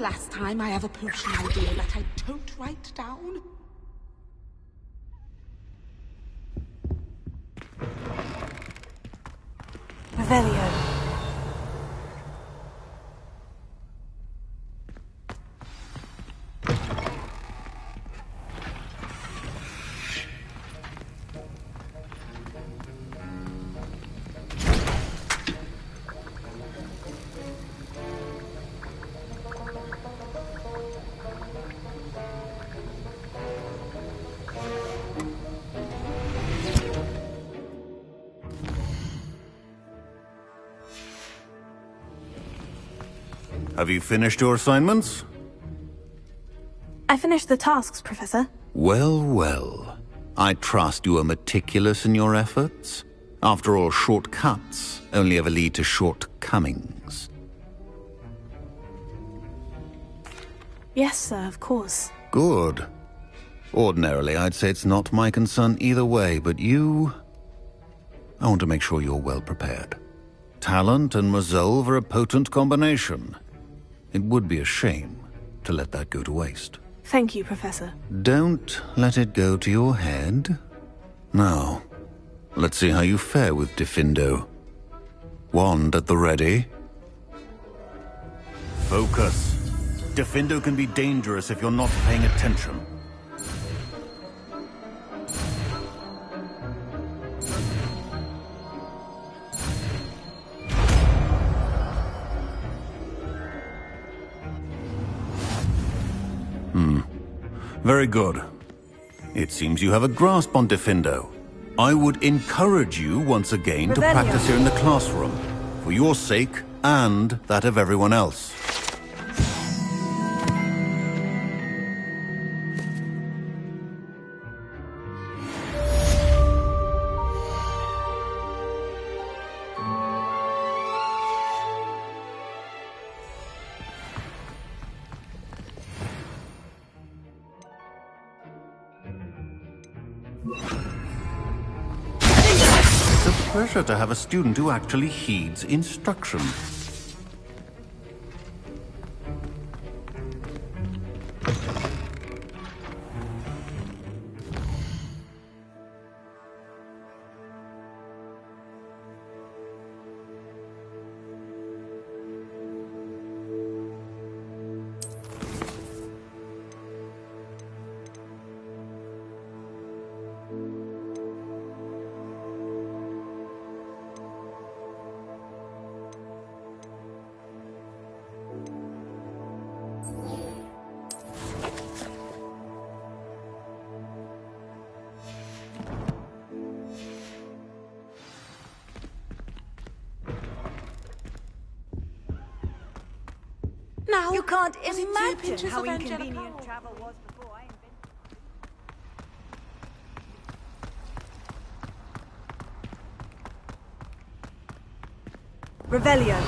last time I have a potion idea that I don't write down? Revelio. Have you finished your assignments? I finished the tasks, Professor. Well, well. I trust you are meticulous in your efforts. After all, shortcuts only ever lead to shortcomings. Yes, sir, of course. Good. Ordinarily, I'd say it's not my concern either way, but you... I want to make sure you're well prepared. Talent and resolve are a potent combination. It would be a shame to let that go to waste. Thank you, Professor. Don't let it go to your head. Now, let's see how you fare with Diffindo. Wand at the ready. Focus. Diffindo can be dangerous if you're not paying attention. Very good. It seems you have a grasp on Diffindo. I would encourage you once again to practice here in the classroom, for your sake and that of everyone else. Pleasure to have a student who actually heeds instruction. Now, You can't was it 2 imagine pinches how of inconvenient Angelica? travel was before I invented... Revelio.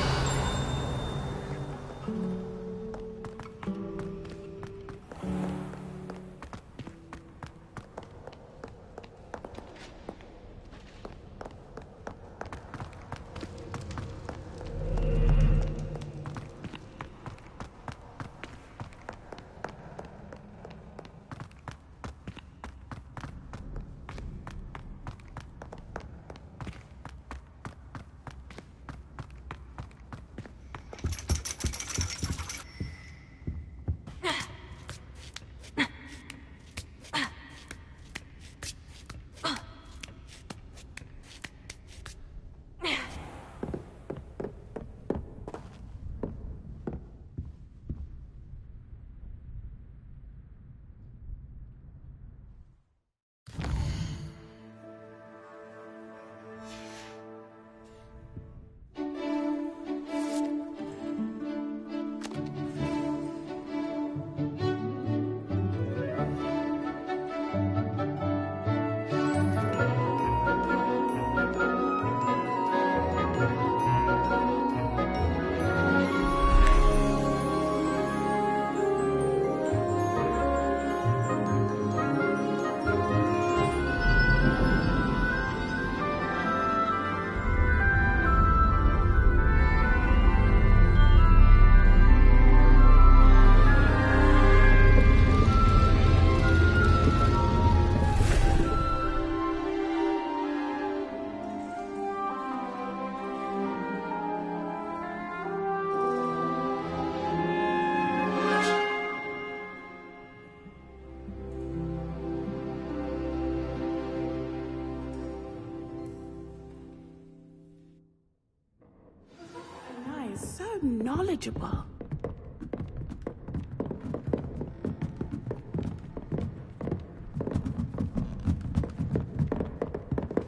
So knowledgeable.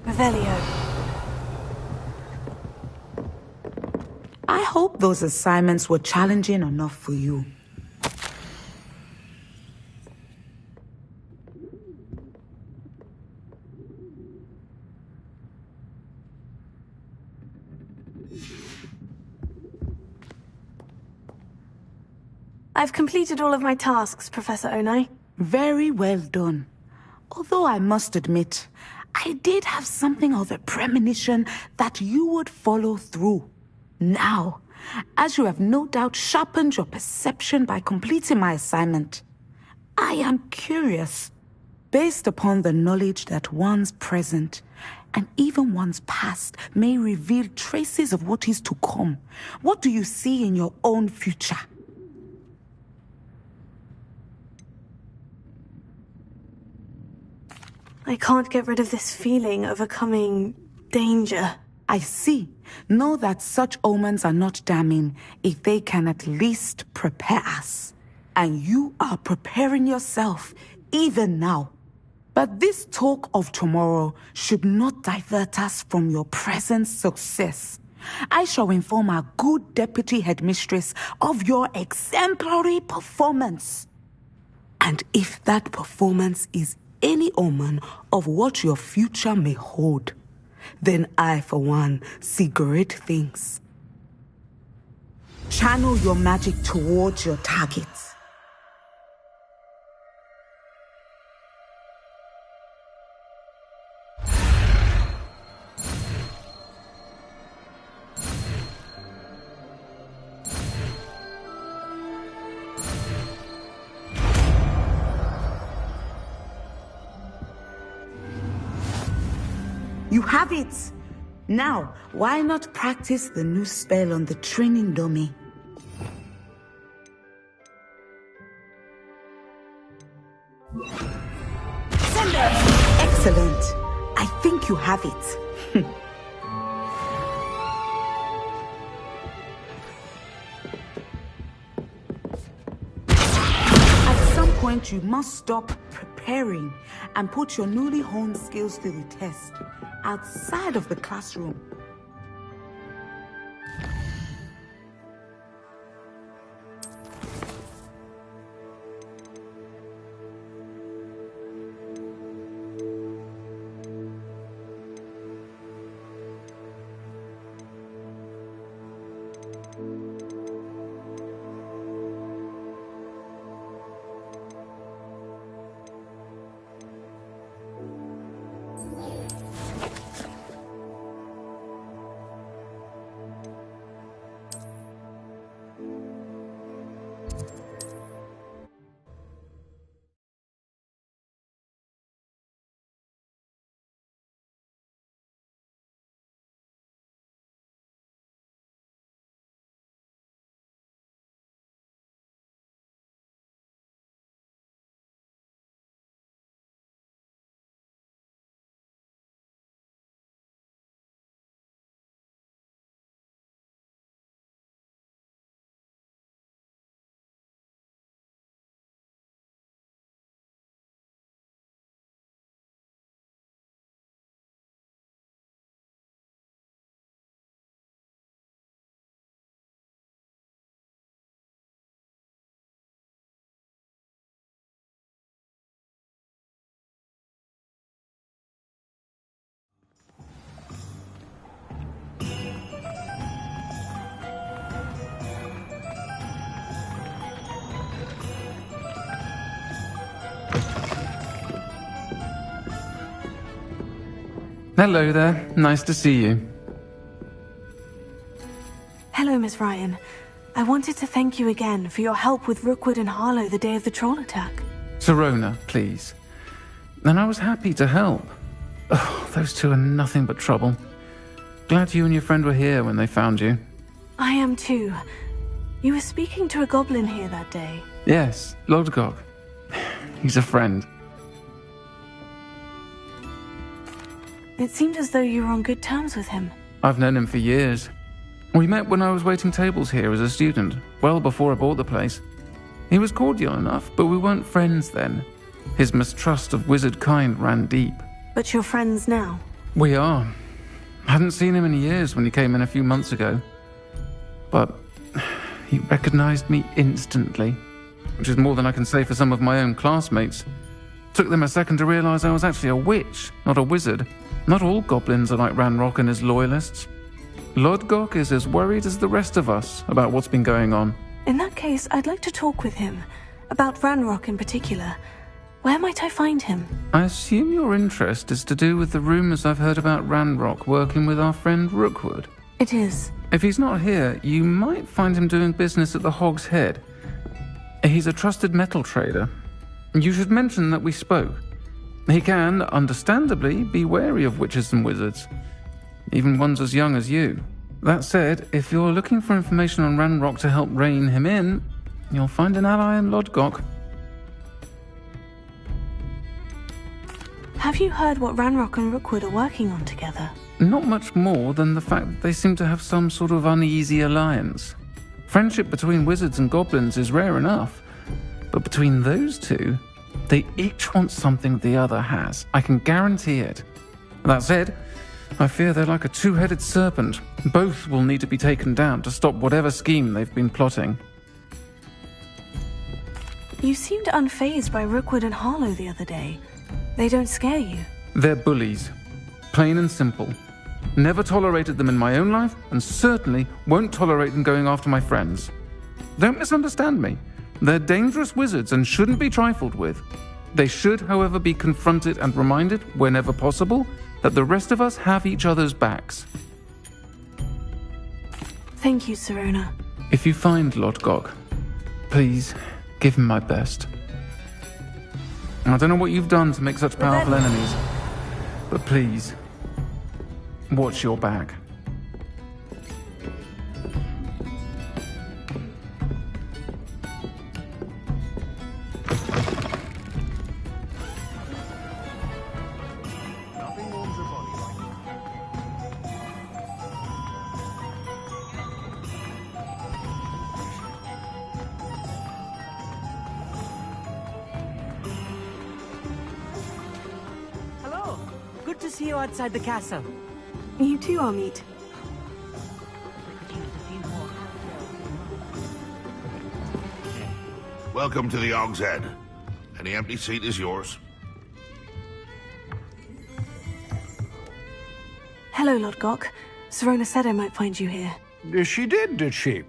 Revelio. I hope those assignments were challenging enough for you. I've completed all of my tasks, Professor Onai. Very well done. Although I must admit, I did have something of a premonition that you would follow through. Now, as you have no doubt sharpened your perception by completing my assignment, I am curious, based upon the knowledge that one's present and even one's past may reveal traces of what is to come. What do you see in your own future? I can't get rid of this feeling of a coming danger. I see. Know that such omens are not damning if they can at least prepare us. And you are preparing yourself, even now. But this talk of tomorrow should not divert us from your present success. I shall inform our good deputy headmistress of your exemplary performance. And if that performance is any omen of what your future may hold, then I, for one, see great things. Channel your magic towards your targets. You have it! Now, why not practice the new spell on the training dummy? Send it! Excellent! I think you have it. At some point, you must stop preparing and put your newly honed skills to the test outside of the classroom. Hello there. Nice to see you. Hello, Miss Ryan. I wanted to thank you again for your help with Rookwood and Harlow the day of the troll attack. Serona, please. And I was happy to help. Oh, those two are nothing but trouble. Glad you and your friend were here when they found you. I am too. You were speaking to a goblin here that day. Yes, Lodgok. He's a friend. It seemed as though you were on good terms with him. I've known him for years. We met when I was waiting tables here as a student, well before I bought the place. He was cordial enough, but we weren't friends then. His mistrust of wizard kind ran deep. But you're friends now? We are. Hadn't seen him in years when he came in a few months ago. But he recognized me instantly, which is more than I can say for some of my own classmates. Took them a second to realize I was actually a witch, not a wizard. Not all goblins are like Ranrock and his loyalists. Lodgok is as worried as the rest of us about what's been going on. In that case, I'd like to talk with him. About Ranrock in particular. Where might I find him? I assume your interest is to do with the rumors I've heard about Ranrock working with our friend Rookwood. It is. If he's not here, you might find him doing business at the Hog's Head. He's a trusted metal trader. You should mention that we spoke. He can, understandably, be wary of witches and wizards, even ones as young as you. That said, if you're looking for information on Ranrock to help rein him in, you'll find an ally in Lodgok. Have you heard what Ranrock and Rookwood are working on together? Not much more than the fact that they seem to have some sort of uneasy alliance. Friendship between wizards and goblins is rare enough, but between those two, they each want something the other has. I can guarantee it. That said, I fear they're like a two-headed serpent. Both will need to be taken down to stop whatever scheme they've been plotting. You seemed unfazed by Rookwood and Harlow the other day. They don't scare you. They're bullies. Plain and simple. Never tolerated them in my own life, and certainly won't tolerate them going after my friends. Don't misunderstand me. They're dangerous wizards and shouldn't be trifled with. They should, however, be confronted and reminded, whenever possible, that the rest of us have each other's backs. Thank you, Sirona. If you find Lodgok, please give him my best. I don't know what you've done to make such powerful enemies, but please, watch your back. Hello. Good to see you outside the castle. You too, Amit. Welcome to the Hog's Head. Any empty seat is yours. Hello, Lodgok. Sirona said I might find you here. She did she?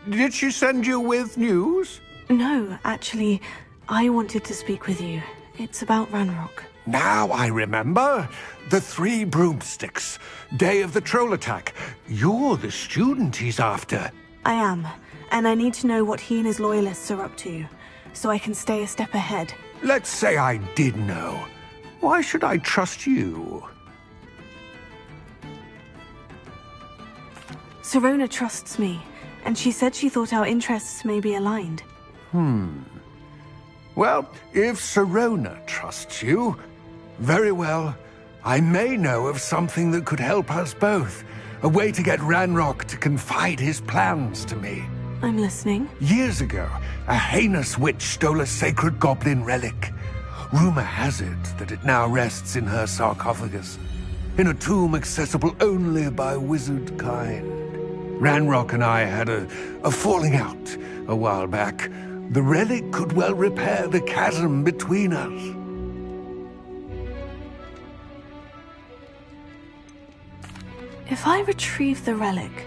Did she send you with news? No, actually, I wanted to speak with you. It's about Ranrock. Now I remember. The 3 broomsticks. Day of the troll attack. You're the student he's after. I am, and I need to know what he and his loyalists are up to, so I can stay a step ahead. Let's say I did know. Why should I trust you? Sirona trusts me, and she said she thought our interests may be aligned. Well, if Sirona trusts you, very well. I may know of something that could help us both. A way to get Ranrock to confide his plans to me. I'm listening. Years ago, a heinous witch stole a sacred goblin relic. Rumor has it that it now rests in her sarcophagus, in a tomb accessible only by wizard kind. Ranrock and I had a falling out a while back. The relic could well repair the chasm between us. If I retrieve the relic,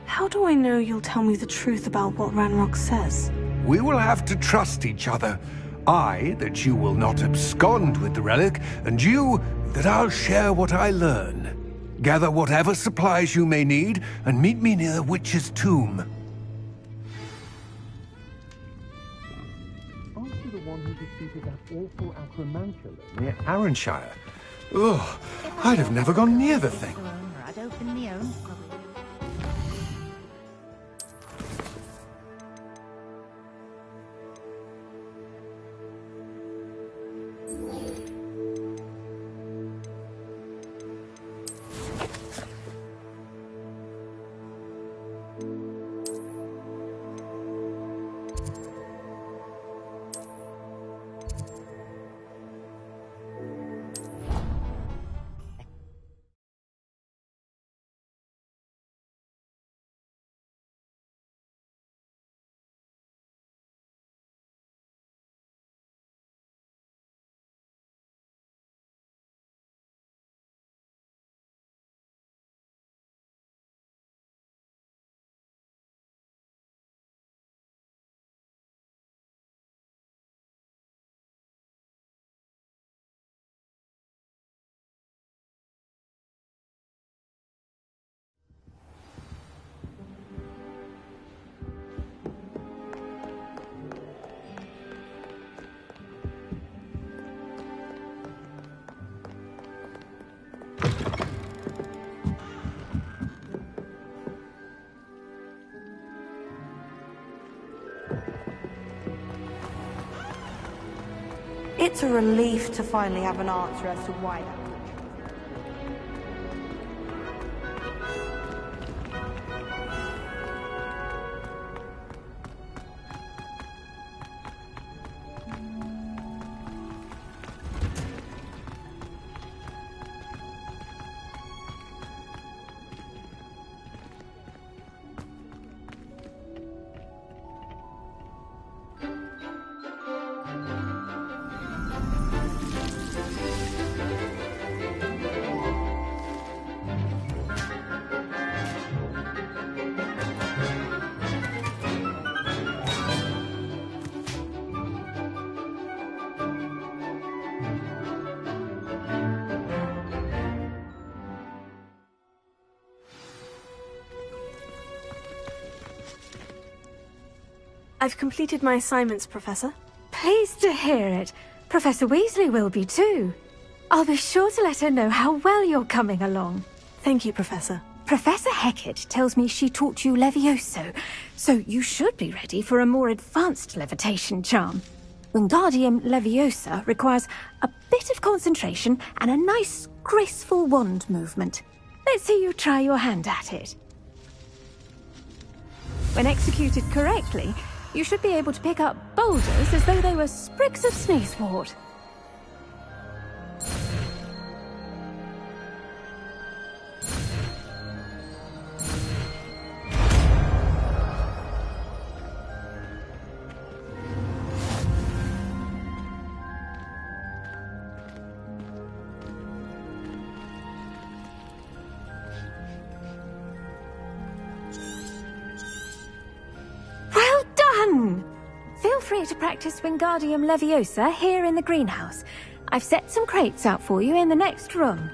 how do I know you'll tell me the truth about what Ranrock says? We will have to trust each other. I, that you will not abscond with the relic, and you, that I'll share what I learn. Gather whatever supplies you may need, and meet me near the witch's tomb. Aren't you the one who defeated that awful acromantula Near Arranshire? Ugh, I'd have never gone near the thing. I'd open my own. It's a relief to finally have an answer as to why that. I've completed my assignments, Professor. Pleased to hear it. Professor Weasley will be too. I'll be sure to let her know how well you're coming along. Thank you, Professor. Professor Hecat tells me she taught you Levioso, so you should be ready for a more advanced levitation charm. Wingardium Leviosa requires a bit of concentration and a nice, graceful wand movement. Let's see you try your hand at it. When executed correctly, you should be able to pick up boulders as though they were sprigs of sneezewort. Feel free to practice Wingardium Leviosa here in the greenhouse. I've set some crates out for you in the next room.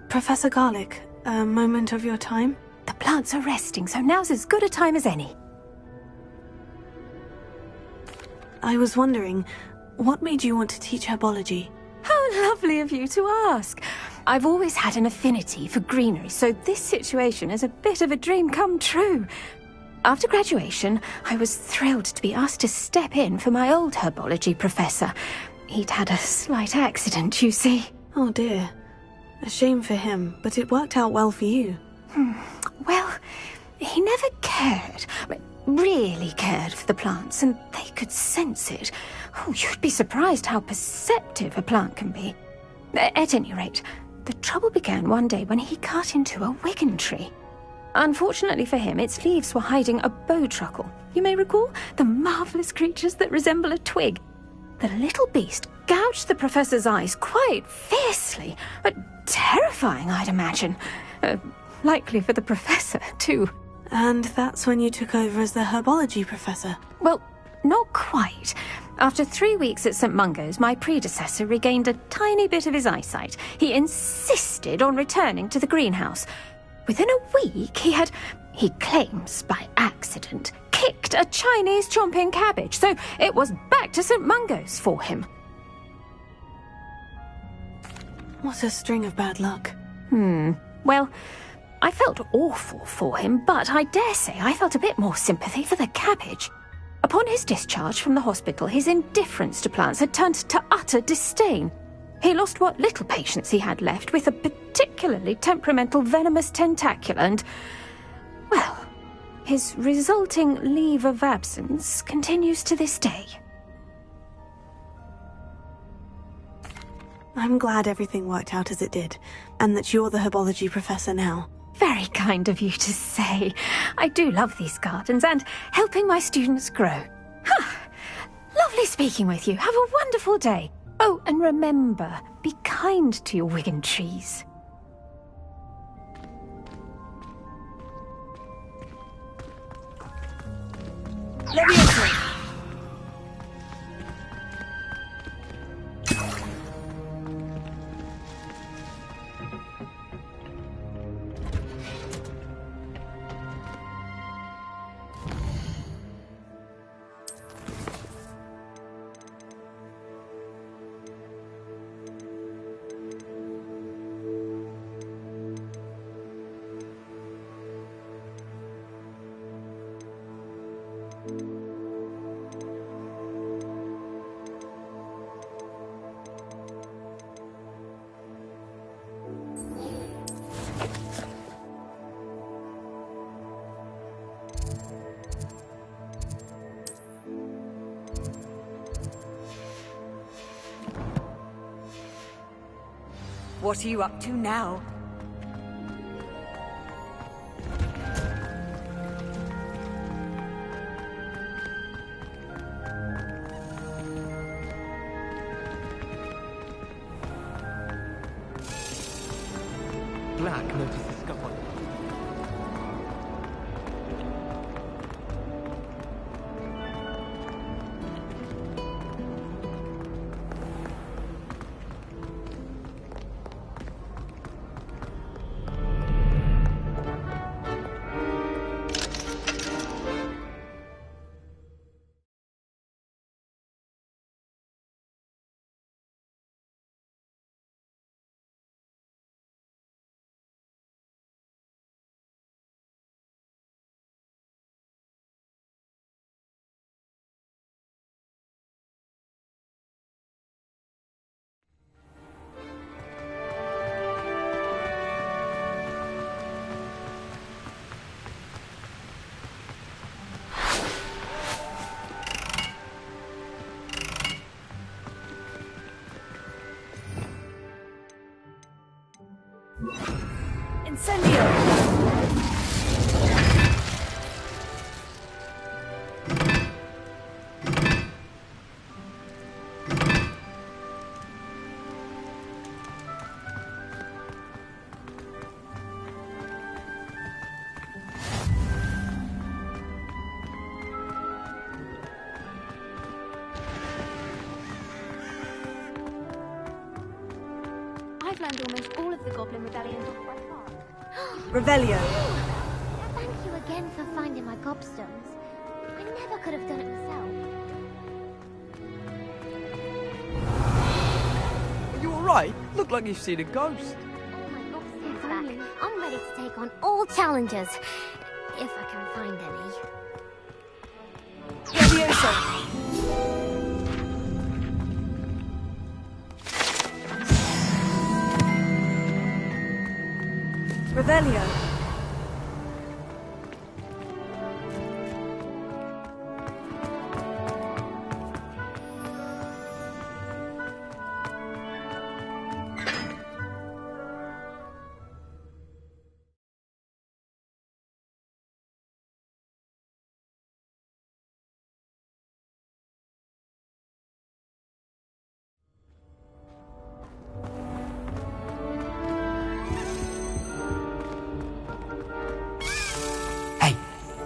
Professor Garlick, a moment of your time? The plants are resting, so now's as good a time as any. I was wondering, what made you want to teach herbology? How lovely of you to ask. I've always had an affinity for greenery, so this situation is a bit of a dream come true. After graduation, I was thrilled to be asked to step in for my old herbology professor. He'd had a slight accident, you see. Oh dear. A shame for him, but it worked out well for you. Well, he never cared, really cared for the plants, and they could sense it. Oh, you'd be surprised how perceptive a plant can be. At any rate, the trouble began one day when he cut into a wigan tree. Unfortunately for him, its leaves were hiding a bowtruckle. You may recall the marvellous creatures that resemble a twig. The little beast gouged the professor's eyes quite fiercely, but terrifying, I'd imagine. Likely for the professor, too. And that's when you took over as the herbology professor? Well, not quite. After 3 weeks at St. Mungo's, my predecessor regained a tiny bit of his eyesight. He insisted on returning to the greenhouse. Within a week, he claims by accident, kicked a Chinese chomping cabbage, so it was back to St. Mungo's for him. What a string of bad luck. Well, I felt awful for him, but I dare say I felt a bit more sympathy for the cabbage. Upon his discharge from the hospital, his indifference to plants had turned to utter disdain. He lost what little patience he had left with a particularly temperamental venomous tentacula and, well, his resulting leave of absence continues to this day. I'm glad everything worked out as it did, and that you're the herbology professor now. Very kind of you to say. I do love these gardens and helping my students grow. Lovely speaking with you. Have a wonderful day. Oh, and remember, Be kind to your Wigan trees. Leviosa! What are you up to now? Black notices scuff on it. Incendio! I've learned almost all of the Goblin Rebellions off by heart. Revelio. Thank you again for finding my gobstones. I never could have done it myself. Are you alright? Look like you've seen a ghost. All my gobstones back. I'm ready to take on all challenges. If I can find any. Leviosa! Revelio.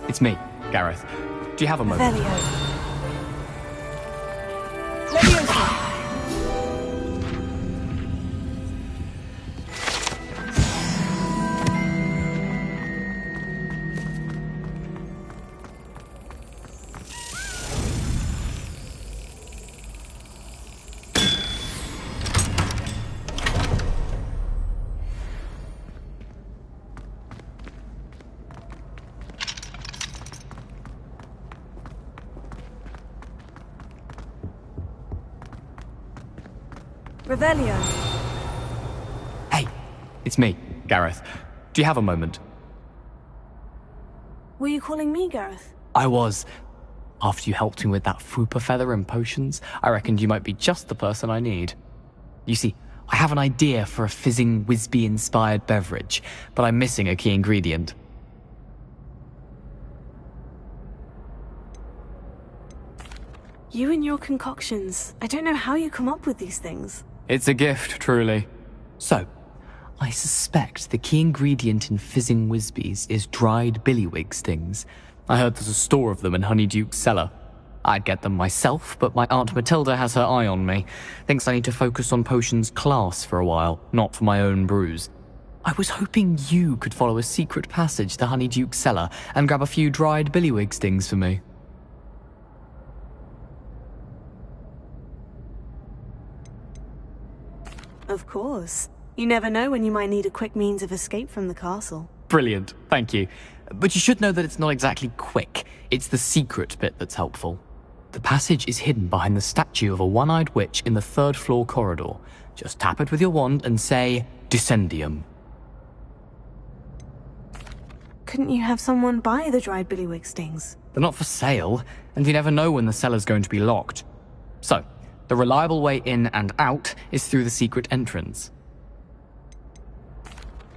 It's me, Gareth. Do you have a moment? Revelio. Leviosa! Revelio. Hey, it's me, Gareth. Do you have a moment? Were you calling me, Gareth? I was. After you helped me with that Fupa feather and potions, I reckoned you might be just the person I need. You see, I have an idea for a fizzing Wisby-inspired beverage, but I'm missing a key ingredient. You and your concoctions. I don't know how you come up with these things. It's a gift, truly. So, I suspect the key ingredient in fizzing Whizbees is dried billywig stings. I heard there's a store of them in Honeyduke's cellar. I'd get them myself, but my Aunt Matilda has her eye on me. Thinks I need to focus on potions class for a while, not for my own brews. I was hoping you could follow a secret passage to Honeyduke's cellar and grab a few dried billywig stings for me. Of course. You never know when you might need a quick means of escape from the castle. Brilliant, thank you. But you should know that it's not exactly quick. It's the secret bit that's helpful. The passage is hidden behind the statue of a one-eyed witch in the third-floor corridor. Just tap it with your wand and say, Descendium. Couldn't you have someone buy the dried billywig stings? They're not for sale, and you never know when the cellar's going to be locked. So, the reliable way in and out is through the secret entrance.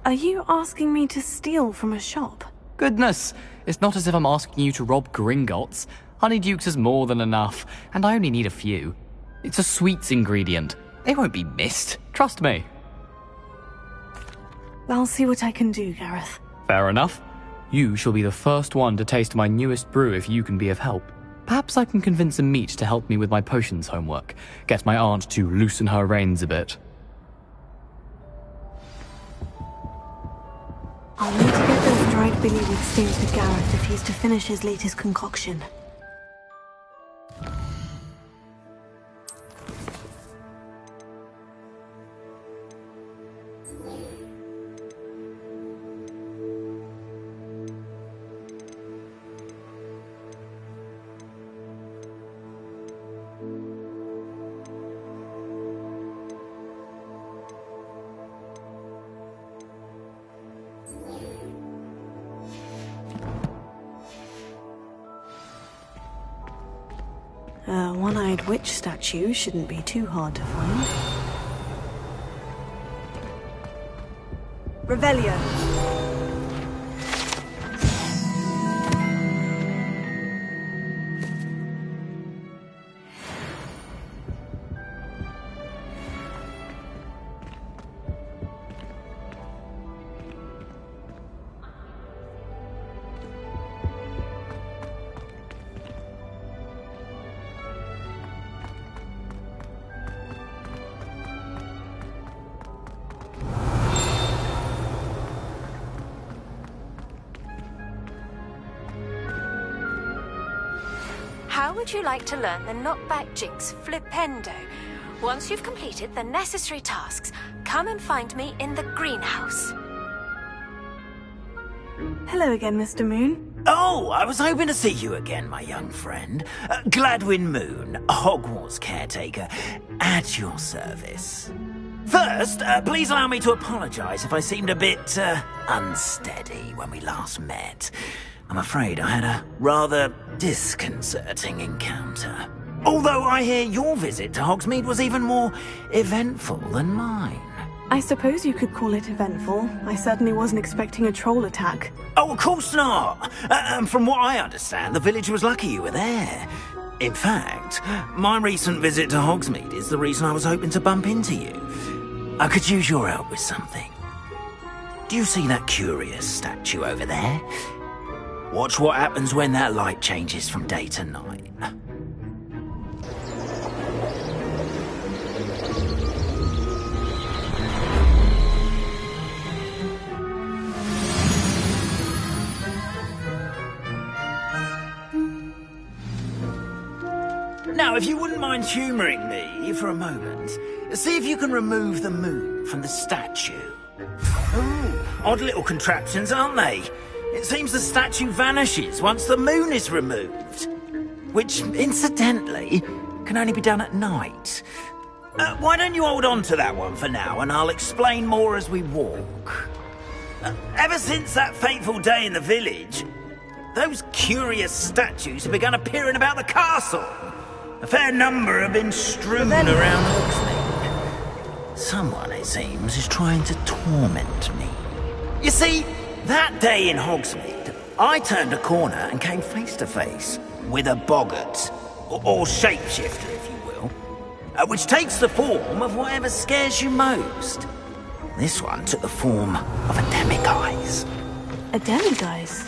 Are you asking me to steal from a shop? Goodness, it's not as if I'm asking you to rob Gringotts. Honeyduke's is more than enough, and I only need a few. It's a sweets ingredient. They won't be missed, trust me. I'll see what I can do, Gareth. Fair enough. You shall be the first one to taste my newest brew if you can be of help. Perhaps I can convince a meat to help me with my potions homework. Get my aunt to loosen her reins a bit. I'll need to get those dried billywig stings to Gareth if he's to finish his latest concoction. A one-eyed witch statue shouldn't be too hard to find. Revelio. How would you like to learn the knockback jinx flipendo? Once you've completed the necessary tasks, come and find me in the greenhouse. Hello again, Mr. Moon. Oh, I was hoping to see you again, my young friend. Gladwin Moon, Hogwarts caretaker, at your service. First, please allow me to apologize if I seemed a bit, unsteady when we last met. I'm afraid I had a rather disconcerting encounter. Although I hear your visit to Hogsmeade was even more eventful than mine. I suppose you could call it eventful. I certainly wasn't expecting a troll attack. Oh, of course not! From what I understand, the village was lucky you were there. In fact, my recent visit to Hogsmeade is the reason I was hoping to bump into you. I could use your help with something. Do you see that curious statue over there? Watch what happens when that light changes from day to night. Now, if you wouldn't mind humouring me for a moment, see if you can remove the moon from the statue. Ooh, odd little contraptions, aren't they? It seems the statue vanishes once the moon is removed. Which, incidentally, can only be done at night. Why don't you hold on to that one for now, and I'll explain more as we walk. Ever since that fateful day in the village, those curious statues have begun appearing about the castle. A fair number have been strewn around Hogsmeade. Someone, it seems, is trying to torment me. You see, that day in Hogsmeade, I turned a corner and came face to face with a boggart, or shapeshifter, if you will. which takes the form of whatever scares you most. This one took the form of a demiguise. A demiguise?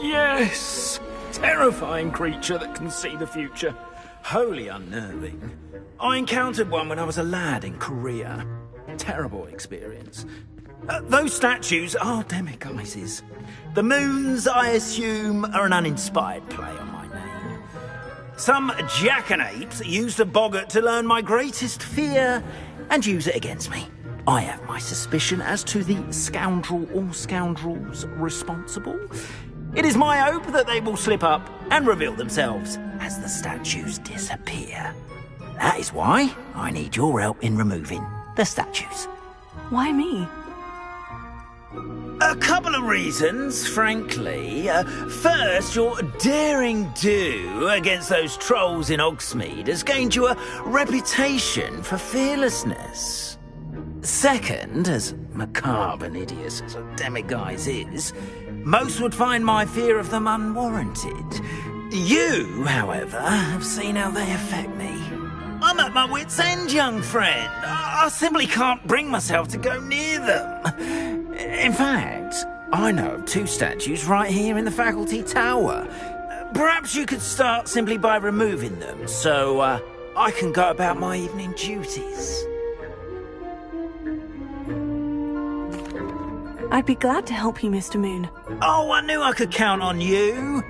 Yes! Terrifying creature that can see the future. Wholly unnerving. I encountered one when I was a lad in Korea. Terrible experience. Those statues are demiguises. The moons, I assume, are an uninspired play on my name. Some jackanapes used a boggart to learn my greatest fear and use it against me. I have my suspicion as to the scoundrel or scoundrels responsible. It is my hope that they will slip up and reveal themselves as the statues disappear. That is why I need your help in removing the statues. Why me? A couple of reasons, frankly. First, your daring do against those trolls in Hogsmeade has gained you a reputation for fearlessness. Second, as macabre and hideous as a demiguise is, most would find my fear of them unwarranted. You, however, have seen how they affect me. I'm at my wit's end, young friend. I simply can't bring myself to go near them. In fact, I know of 2 statues right here in the faculty tower. Perhaps you could start simply by removing them, so I can go about my evening duties. I'd be glad to help you, Mr. Moon. Oh, I knew I could count on you.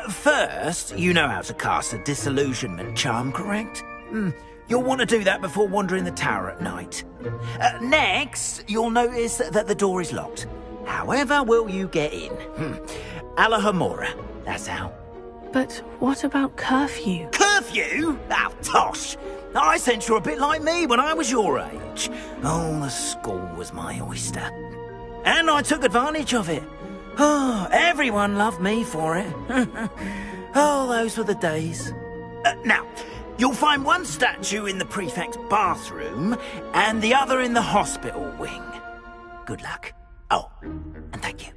First, you know how to cast a disillusionment charm, correct? You'll want to do that before wandering the tower at night. Next, you'll notice that the door is locked. However will you get in? Alahomora, that's how. But what about curfew? Curfew? Oh, tosh! I sense you're a bit like me when I was your age. Oh, the school was my oyster. And I took advantage of it. Oh, everyone loved me for it. Oh, those were the days. Now, you'll find one statue in the prefect's bathroom and the other in the hospital wing. Good luck. Oh, and thank you.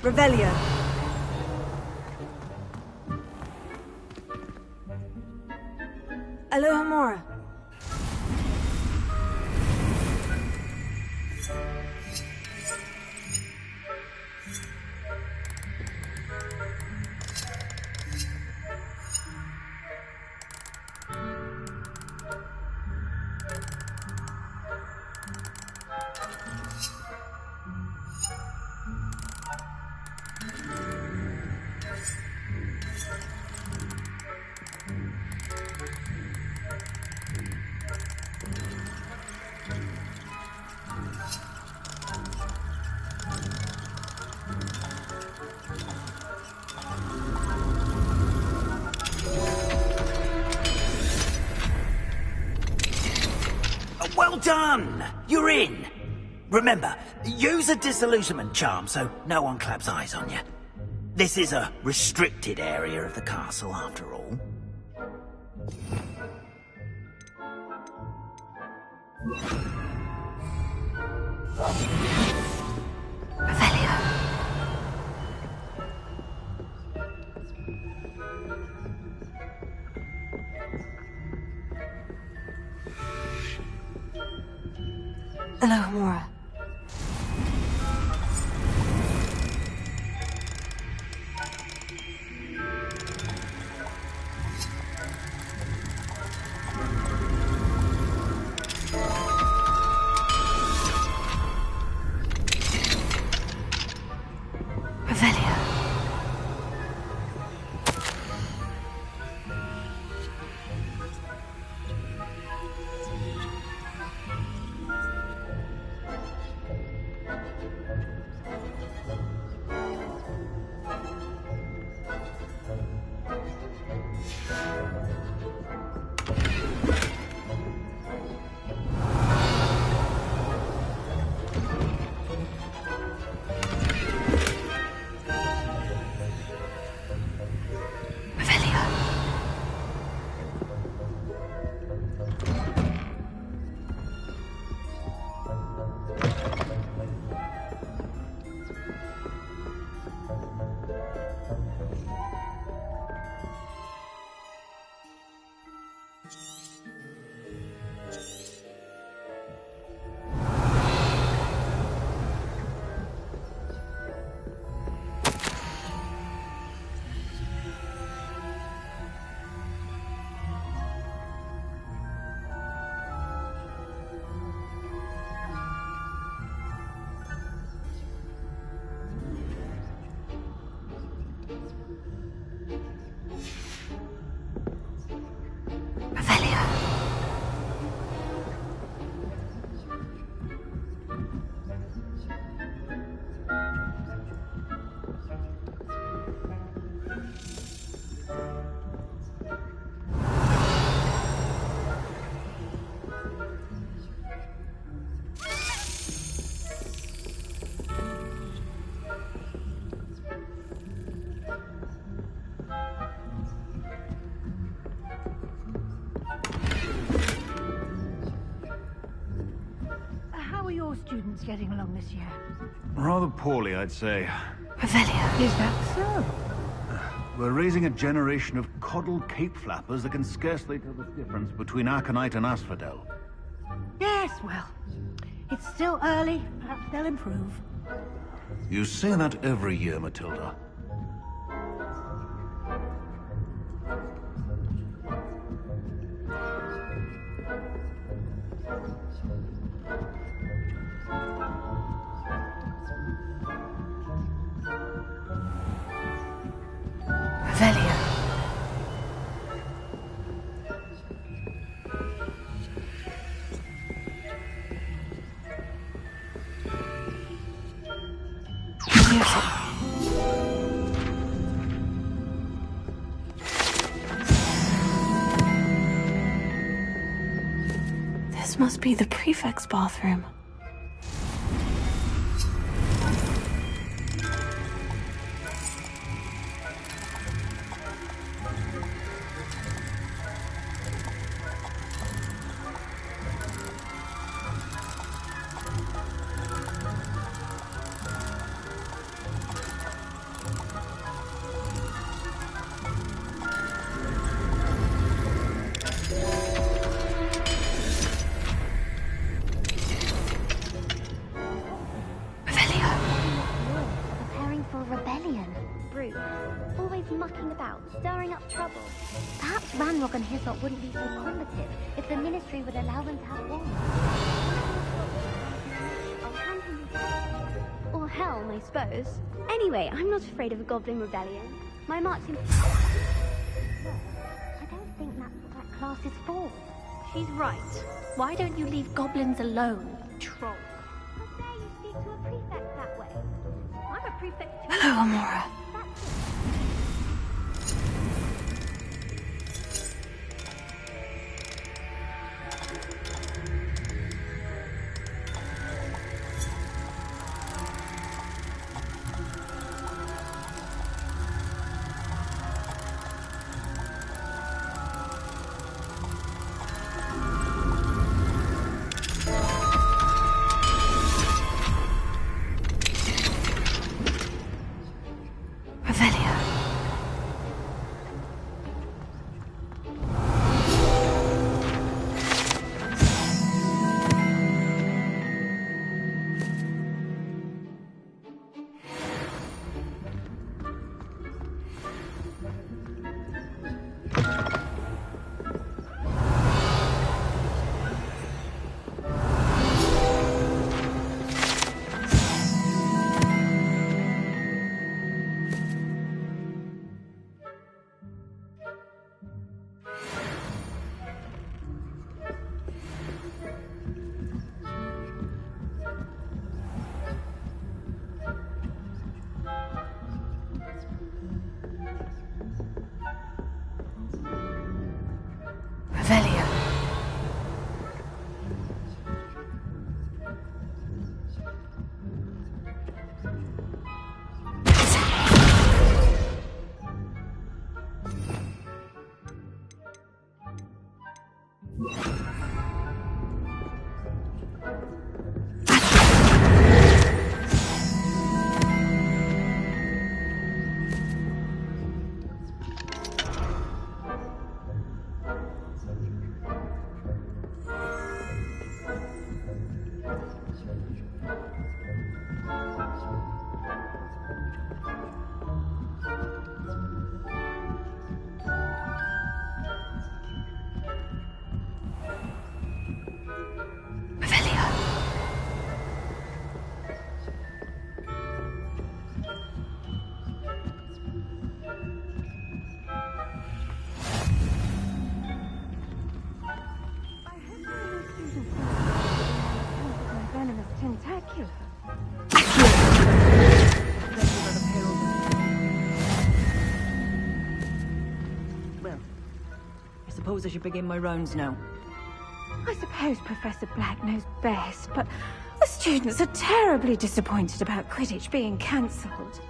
Revelio. Alohomora. Well done! You're in! Remember, use a disillusionment charm so no one claps eyes on you. This is a restricted area of the castle, after all. Alohomora. Revelio. getting along this year? Rather poorly, I'd say. Revelio. Is that so? We're raising a generation of coddled cape flappers that can scarcely tell the difference between Aconite and Asphodel. Yes, well, it's still early. Perhaps they'll improve. You say that every year, Matilda. Revelio. This must be the prefect's bathroom. Preparing for a rebellion. Brute. Always mucking about, stirring up trouble. Perhaps Ranrock and his lot wouldn't be so combative if the Ministry would allow them to have war. Or Helm, I suppose. Anyway, I'm not afraid of a goblin rebellion. My marching... I don't think that's what that class is for. She's right. Why don't you leave goblins alone, you troll? How dare you speak to a prefect that way? I'm a prefect too. Hello, Amora. Well, I suppose I should begin my rounds now. I suppose Professor Black knows best, but the students are terribly disappointed about Quidditch being cancelled.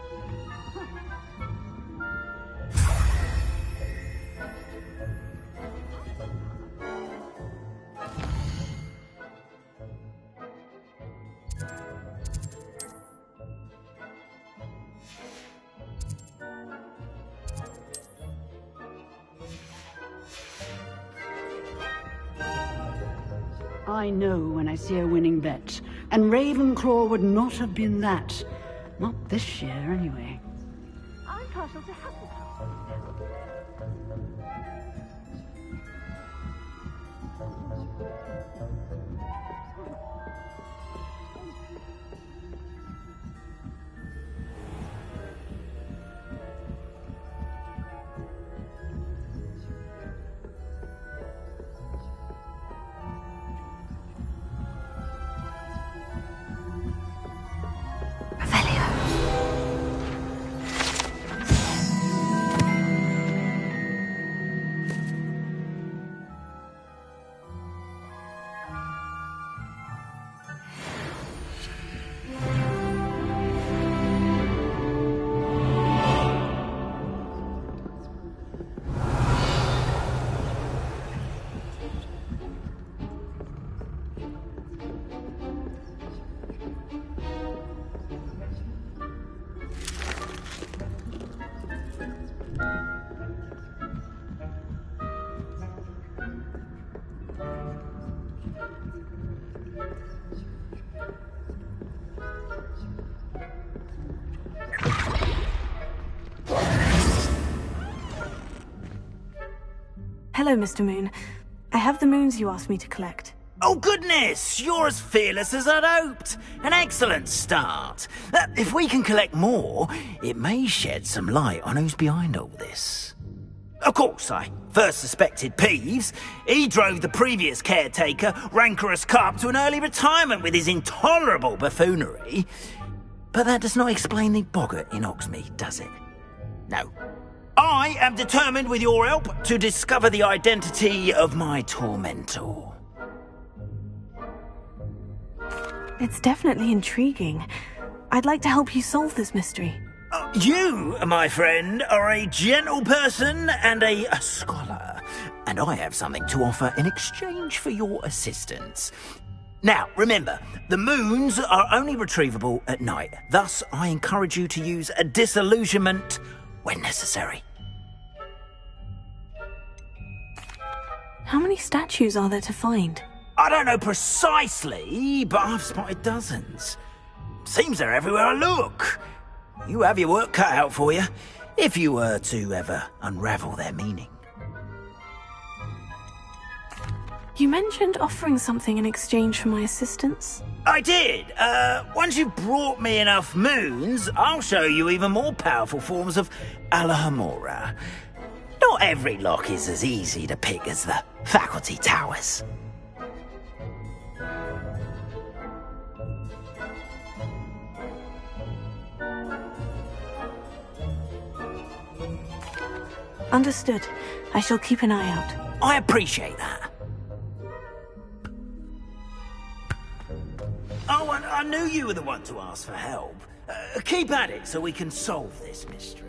I know when I see a winning bet. And Ravenclaw would not have been that. Not this year, anyway. I'm partial to Hufflepuff. Hello, Mr. Moon. I have the moons you asked me to collect. Oh, goodness! You're as fearless as I'd hoped. An excellent start. If we can collect more, it may shed some light on who's behind all this. Of course, I first suspected Peeves. He drove the previous caretaker, Rancorous Carp, to an early retirement with his intolerable buffoonery. But that does not explain the boggart in Hogsmeade, does it? No. I am determined, with your help, to discover the identity of my tormentor. It's definitely intriguing. I'd like to help you solve this mystery. You, my friend, are a gentle person and a scholar, and I have something to offer in exchange for your assistance. Now, remember, the moons are only retrievable at night. Thus, I encourage you to use a disillusionment when necessary. How many statues are there to find? I don't know precisely, but I've spotted dozens. Seems they're everywhere I look. You have your work cut out for you, if you were to ever unravel their meaning. You mentioned offering something in exchange for my assistance? I did. Once you've brought me enough moons, I'll show you even more powerful forms of Alohomora. Not every lock is as easy to pick as the faculty towers. Understood. I shall keep an eye out. I appreciate that. Oh, and I knew you were the one to ask for help. Keep at it so we can solve this mystery.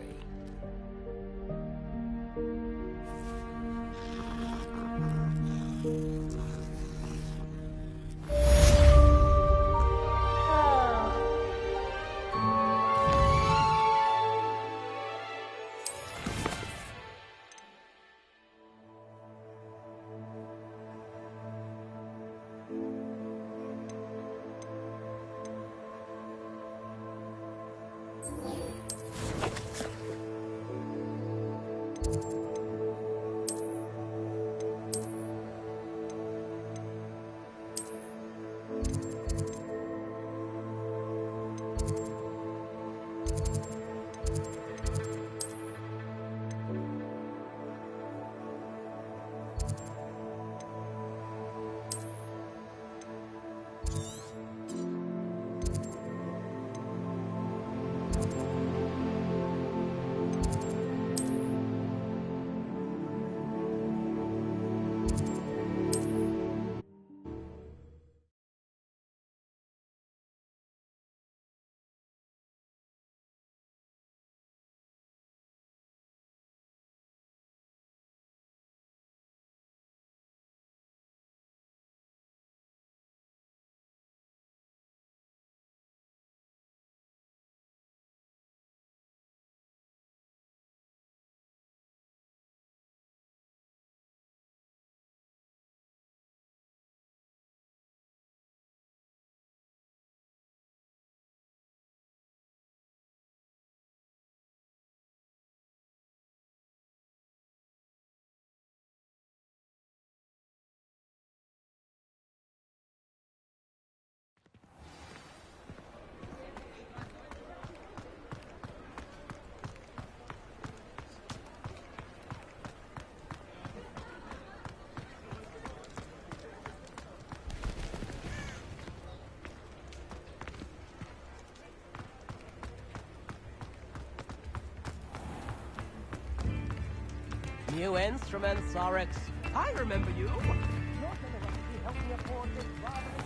New instrument, Sorix. I remember you. Your generosity helped me afford this rather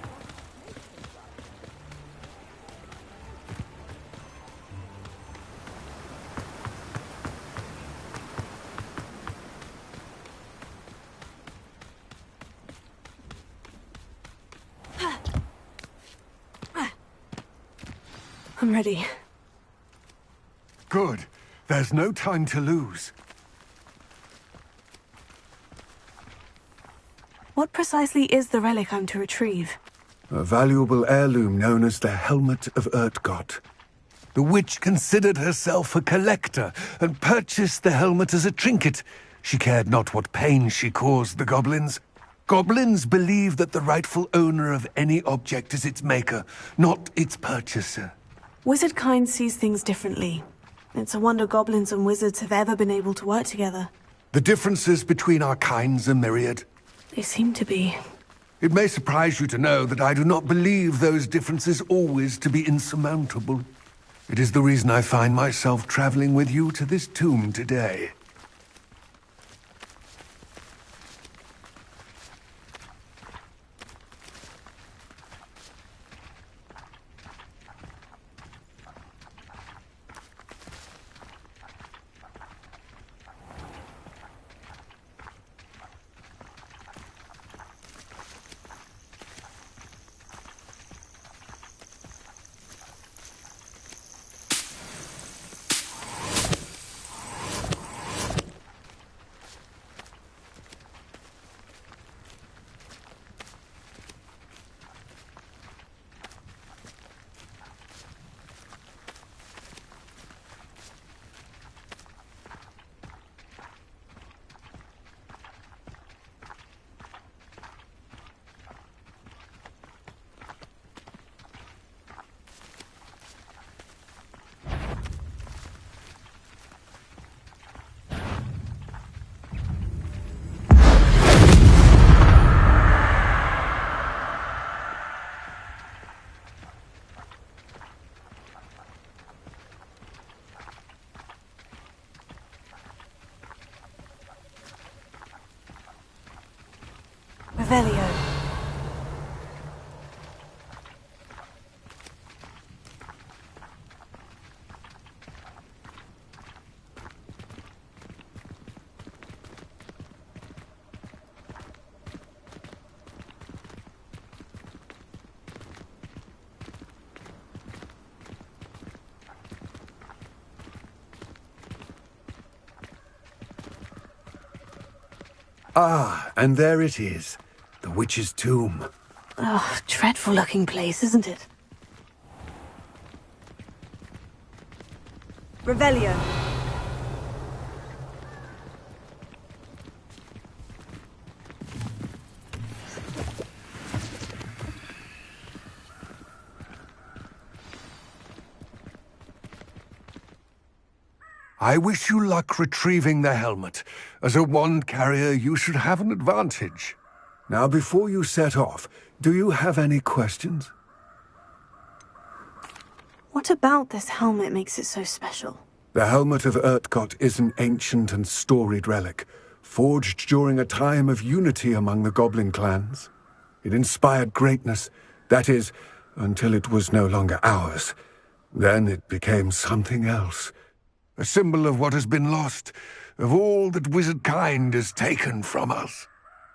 I'm ready. Good. There's no time to lose. What precisely is the relic I'm to retrieve? A valuable heirloom known as the Helmet of Urtkot. The witch considered herself a collector and purchased the helmet as a trinket. She cared not what pain she caused the goblins. Goblins believe that the rightful owner of any object is its maker, not its purchaser. Wizard kind sees things differently. It's a wonder goblins and wizards have ever been able to work together. The differences between our kinds are myriad. They seem to be. It may surprise you to know that I do not believe those differences always to be insurmountable. It is the reason I find myself traveling with you to this tomb today. Revelio. Ah, and there it is. The witch's tomb. Oh, dreadful looking place, isn't it? Revelio. I wish you luck retrieving the helmet. As a wand carrier, you should have an advantage. Now, before you set off, do you have any questions? What about this helmet makes it so special? The Helmet of Urtkot is an ancient and storied relic, forged during a time of unity among the goblin clans. It inspired greatness, that is, until it was no longer ours. Then it became something else. A symbol of what has been lost, of all that wizard kind has taken from us.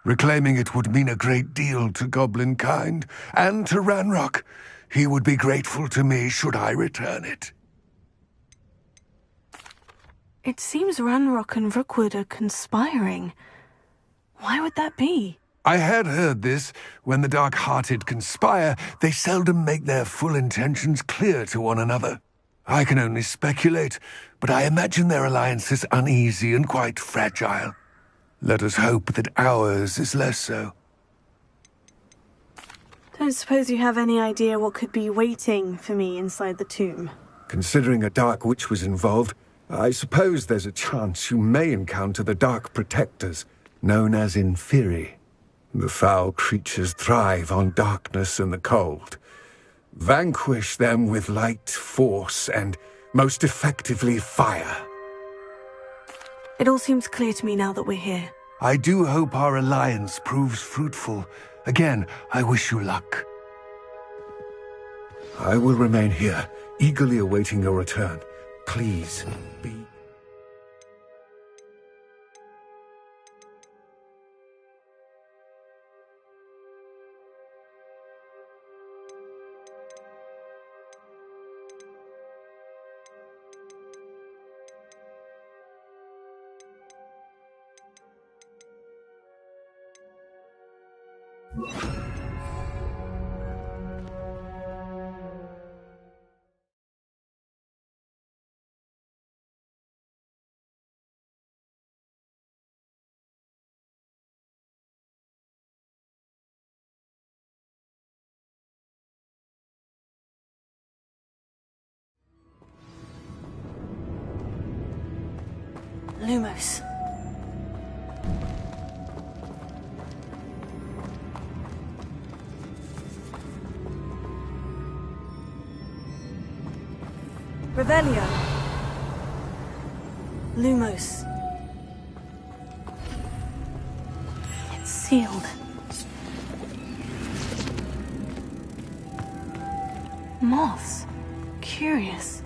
Reclaiming it would mean a great deal to goblin kind, and to Ranrock. He would be grateful to me should I return it. It seems Ranrock and Rookwood are conspiring. Why would that be? I had heard this. When the dark-hearted conspire, they seldom make their full intentions clear to one another. I can only speculate, but I imagine their alliance is uneasy and quite fragile. Let us hope that ours is less so. Don't suppose you have any idea what could be waiting for me inside the tomb? Considering a dark witch was involved, I suppose there's a chance you may encounter the Dark Protectors, known as Inferi. The foul creatures thrive on darkness and the cold. Vanquish them with light, force, and, most effectively, fire. It all seems clear to me now that we're here. I do hope our alliance proves fruitful. Again, I wish you luck. I will remain here, eagerly awaiting your return. Please, be... Lumos. Revelio. Lumos. It's sealed. Moths. Curious.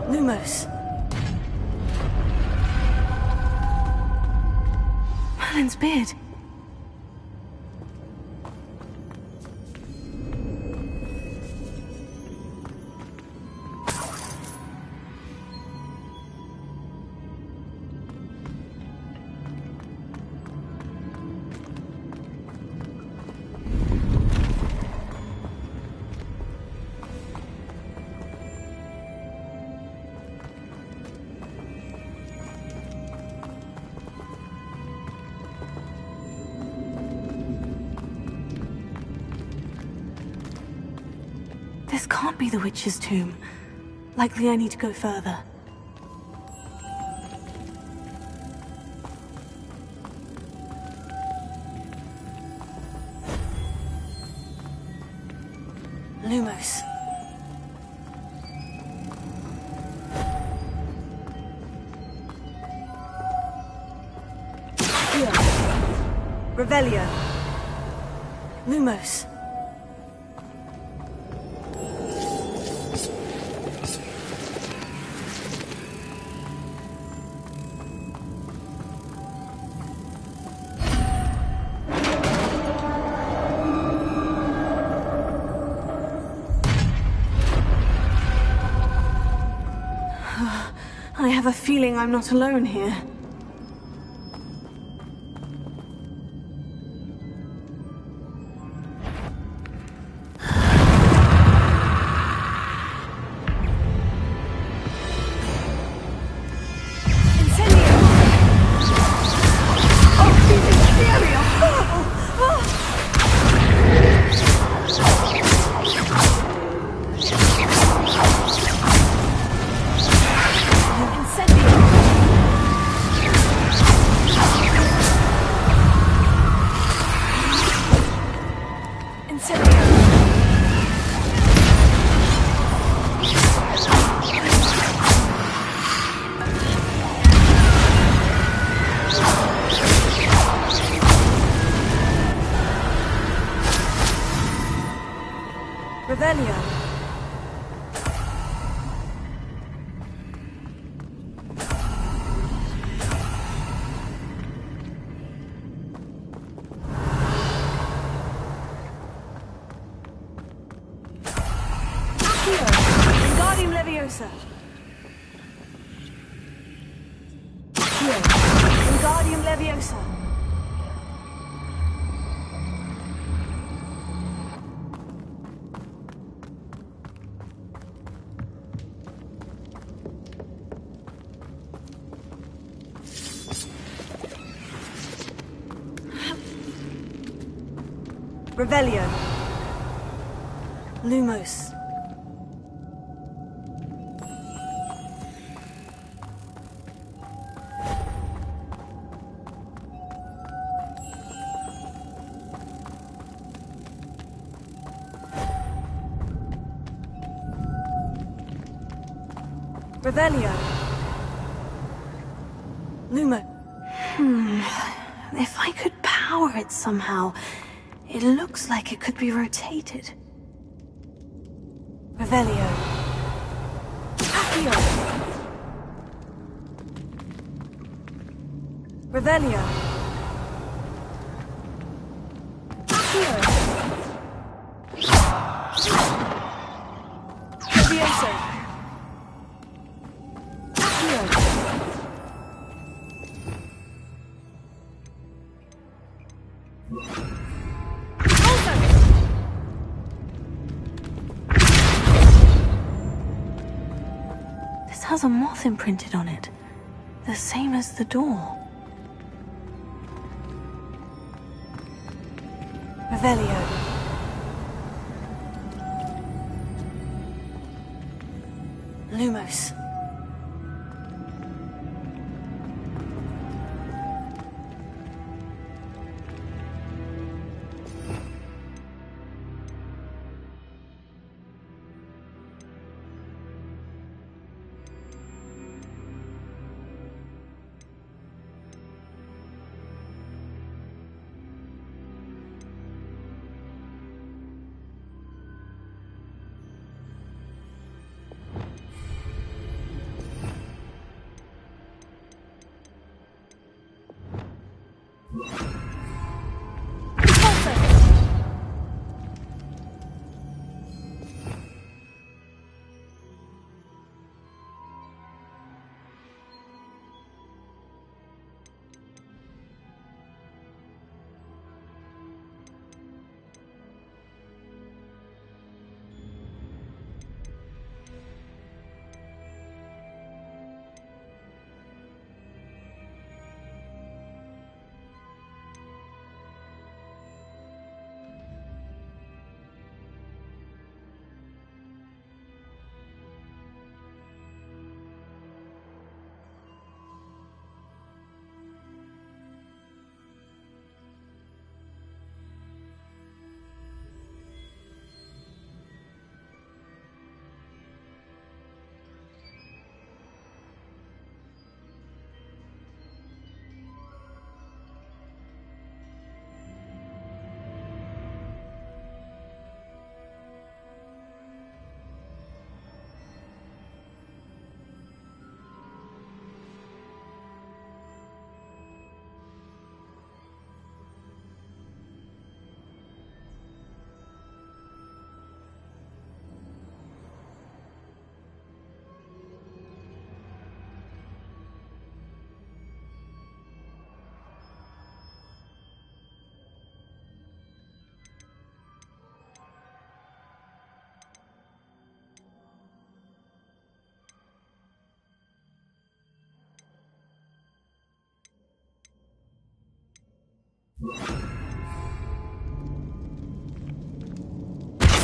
Lumos. Merlin's beard. This can't be the witch's tomb. Likely I need to go further. Lumos. Here. Revelio. Lumos. I have a feeling I'm not alone here. Revelio. Wingardium Leviosa. Here. Wingardium Leviosa. Revelio. Lumos. Revelio. Lumo. If I could power it somehow, it looks like it could be rotated. Revelio. Accio. Revelio. Accio. Levioso. This has a moth imprinted on it, the same as the door. Revelio. Lumos.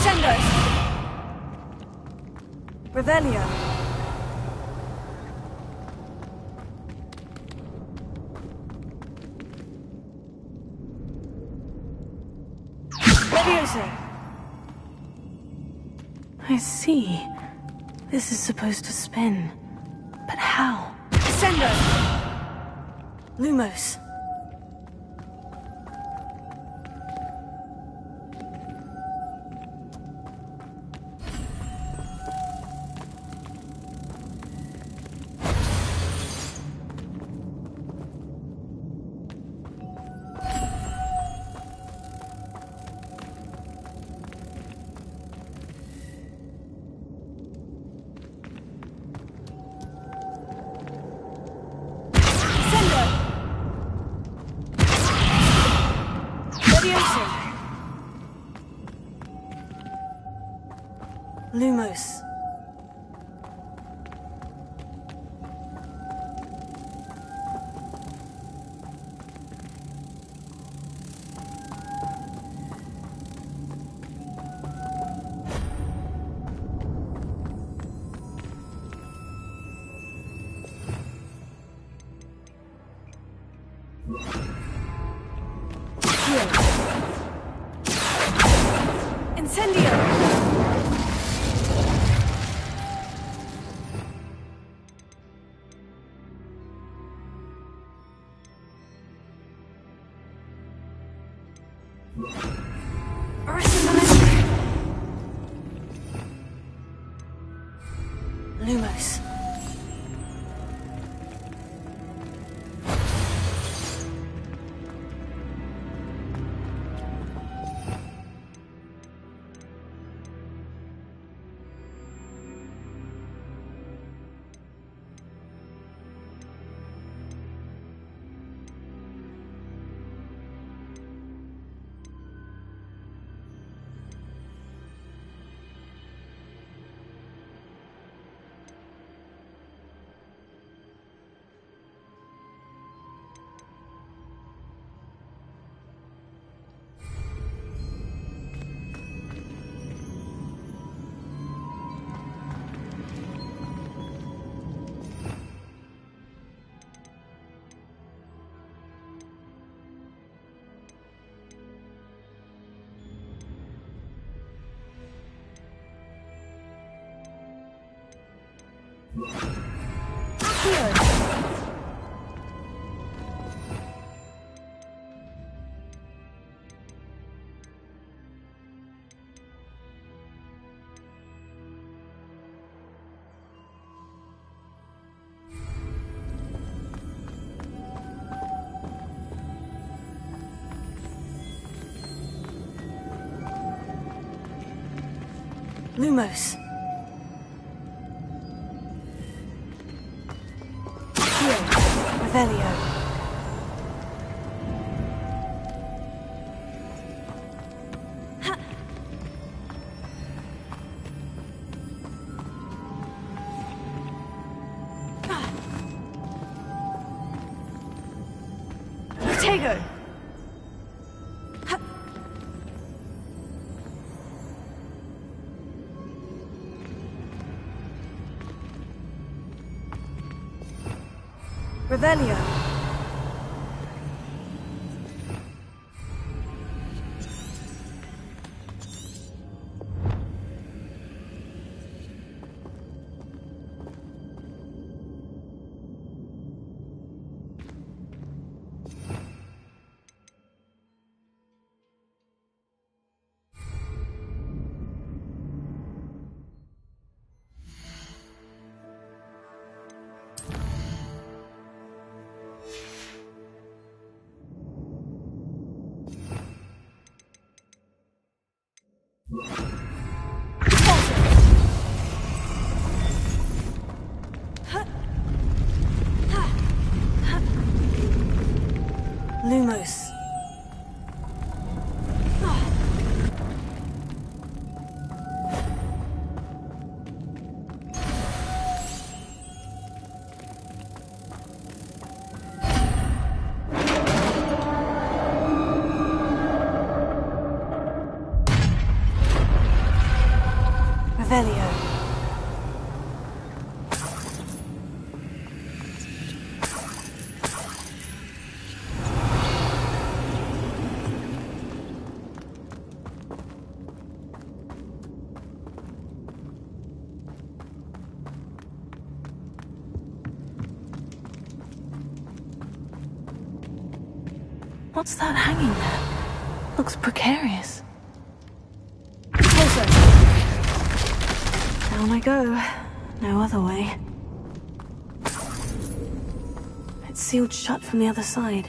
Sendo. Revelio. Levioso. I see. This is supposed to spin. But how? Sendo. Lumos. Lumos. Lumos. Lumos. Here, Revelio. Tego. Revelio. Lumos. Revelio. What's that hanging there? Looks precarious. Down I go. No other way. It's sealed shut from the other side.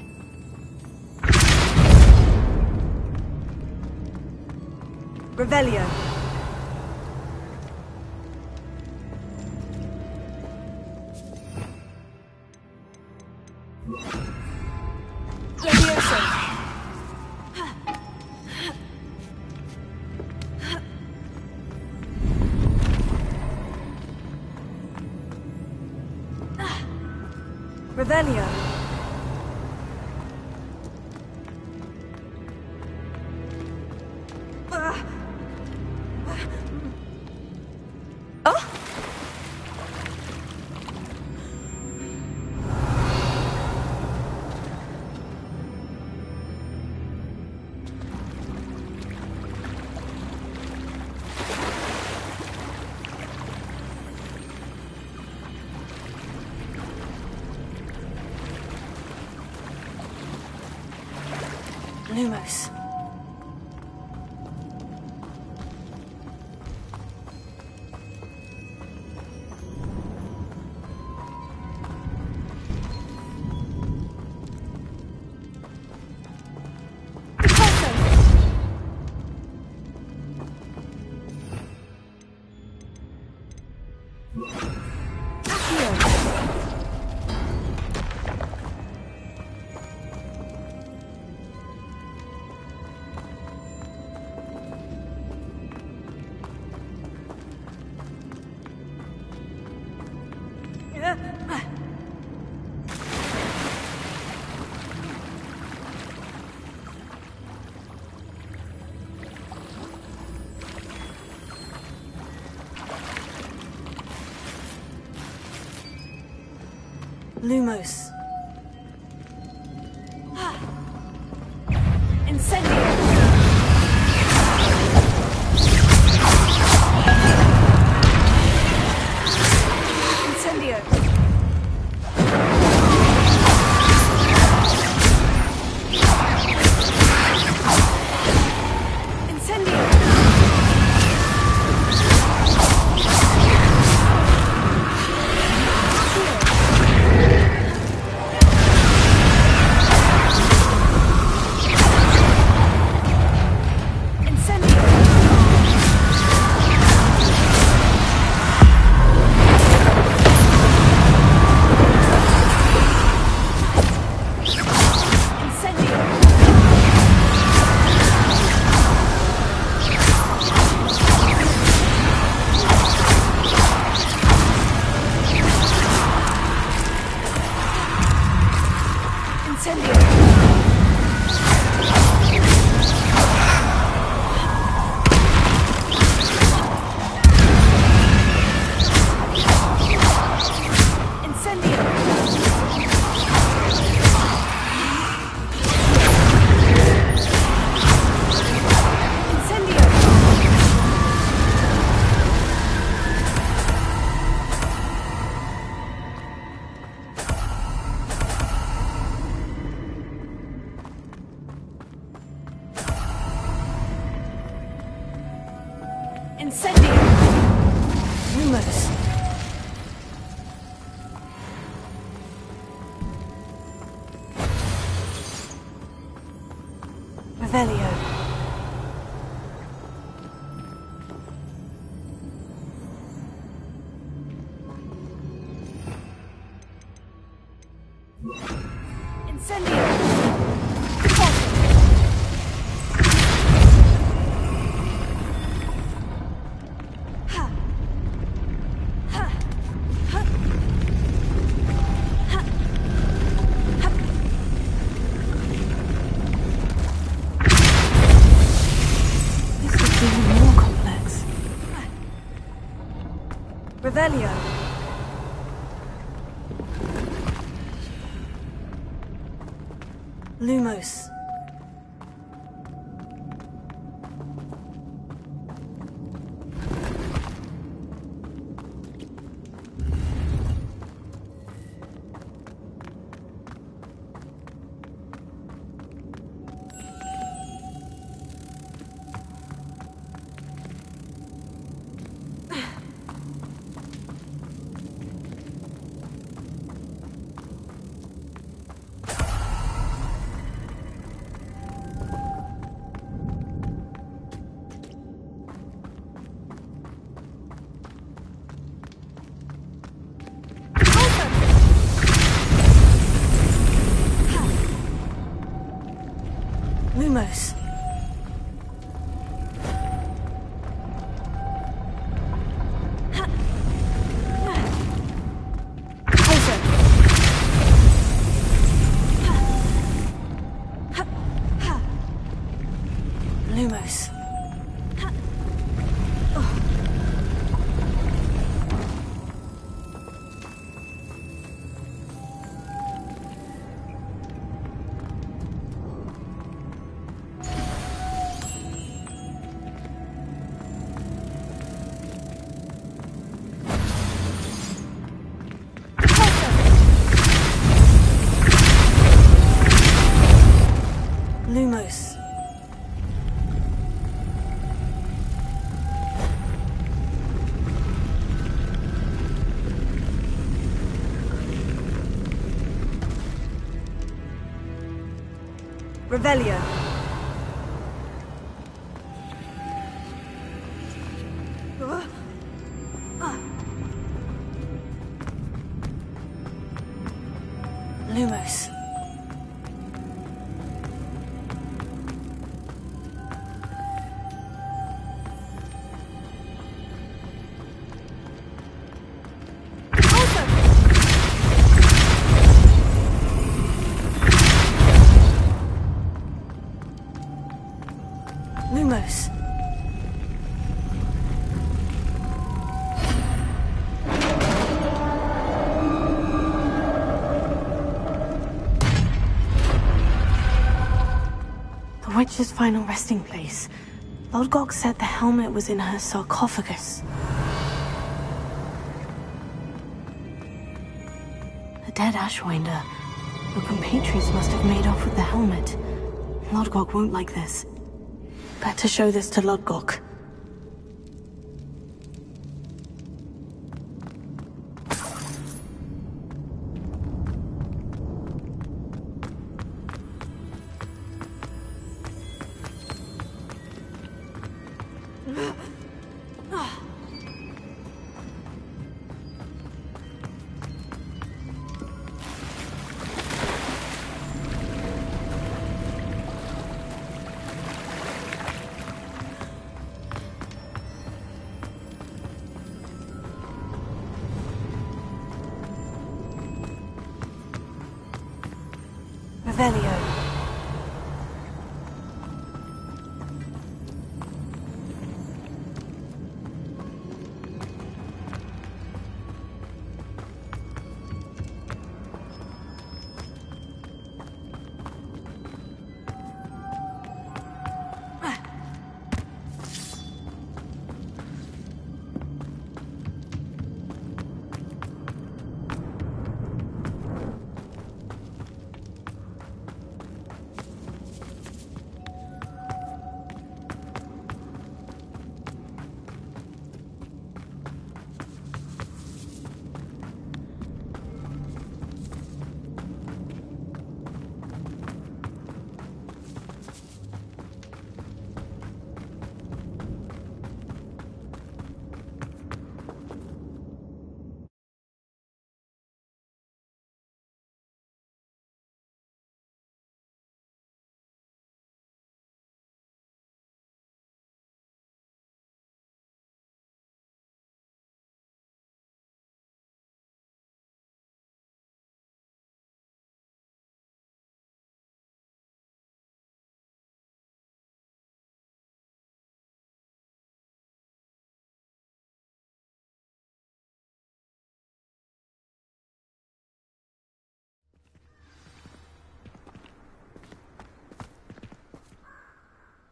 Revelio. Revelio. Oh! Lumos. Lumos. Incendio. Incendio. Incendio! Lumos. Revelio. Incendio! Revelio. Lumos. Lumos. Lumos. Lumos. Revelio. Lumos. Lumos. Witch's final resting place. Lodgok said the helmet was in her sarcophagus. A dead Ashwinder. Your compatriots must have made off with the helmet. Lodgok won't like this. Better show this to Lodgok. Revelio.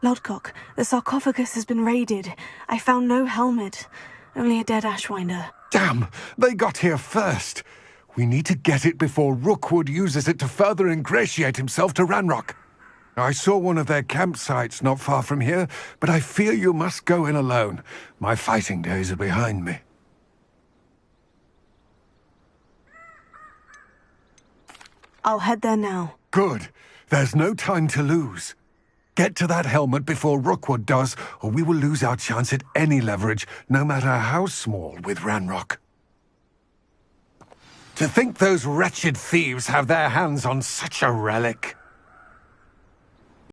Lodgok, the sarcophagus has been raided. I found no helmet, only a dead Ashwinder. Damn! They got here first. We need to get it before Rookwood uses it to further ingratiate himself to Ranrock. I saw one of their campsites not far from here, but I fear you must go in alone. My fighting days are behind me. I'll head there now. Good. There's no time to lose. Get to that helmet before Rookwood does, or we will lose our chance at any leverage, no matter how small, with Ranrock. To think those wretched thieves have their hands on such a relic.